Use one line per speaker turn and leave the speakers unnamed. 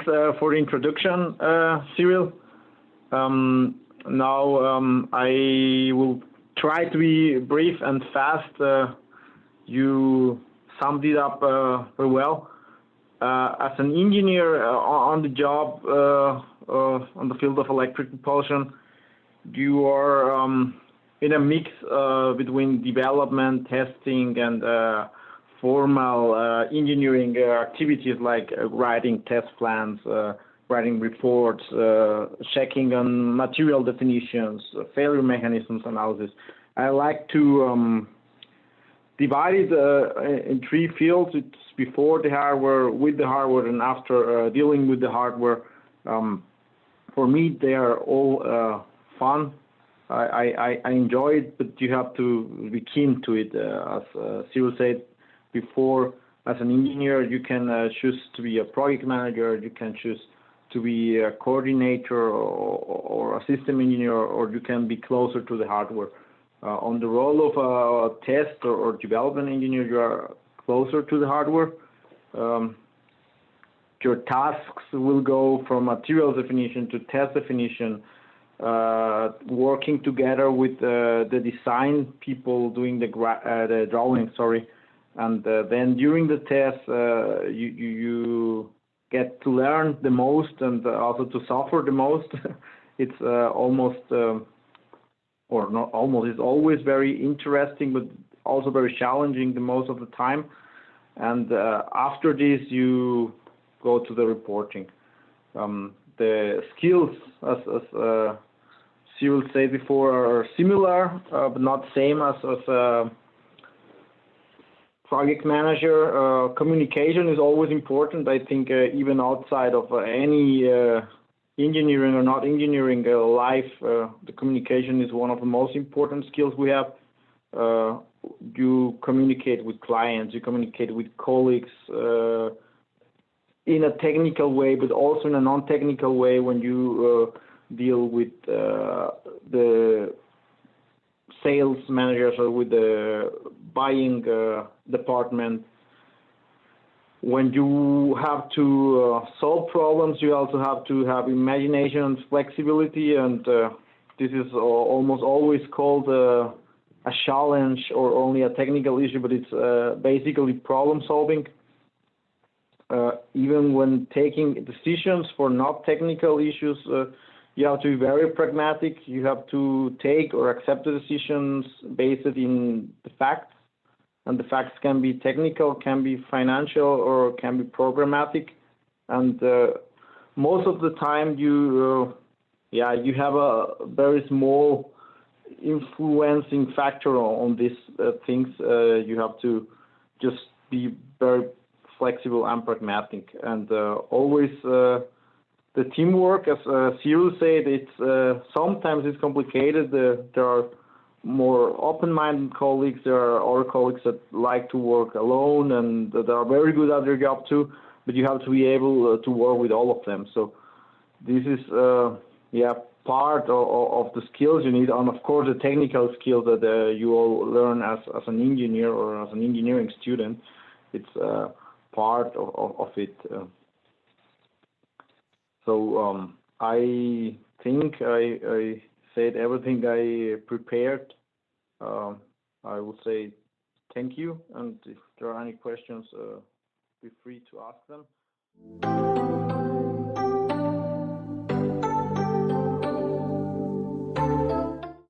thanks for the introduction, Cyril. Now I will try to be brief and fast. You summed it up very well. As an engineer on the job on the field of electric propulsion, you are in a mix between development, testing, and formal engineering activities like writing test plans, writing reports, checking on material definitions, failure mechanisms analysis. I like to divide it in three fields. It's before the hardware, with the hardware, and after dealing with the hardware. For me, they are all fun. I enjoy it, but you have to be keen to it. As Cyril said before, as an engineer, you can choose to be a project manager, you can choose to be a coordinator or a system engineer, or you can be closer to the hardware. On the role of a test or development engineer, you are closer to the hardware. Your tasks will go from material definition to test definition, working together with the design people doing the drawing, and then during the test, you get to learn the most and also to suffer the most. It's almost, or not almost, it's always very interesting, but also very challenging the most of the time. And after this, you go to the reporting. The skills, as Cyril said before, are similar, but not same as project manager. Communication is always important. I think even outside of any engineering or not engineering life, the communication is one of the most important skills we have. You communicate with clients, you communicate with colleagues in a technical way, but also in a non-technical way when you deal with the sales managers or with the buying department. When you have to solve problems, you also have to have imagination and flexibility, and this is almost always called a challenge or only a technical issue, but it's basically problem solving. Even when taking decisions for not technical issues, you have to be very pragmatic. You have to take or accept the decisions based in the facts, and the facts can be technical, can be financial, or can be programmatic. And most of the time, you have a very small influencing factor on these things. You have to just be very flexible and pragmatic, and always the teamwork, as Cyril said, it's sometimes it's complicated. There are more open-minded colleagues. There are other colleagues that like to work alone and that are very good at their job too. But you have to be able to work with all of them. So this is part of the skills you need, and of course the technical skills that you all learn as an engineer or as an engineering student. It's part of it. So I think I said everything I prepared. I will say thank you, and if there are any questions, be free to ask them.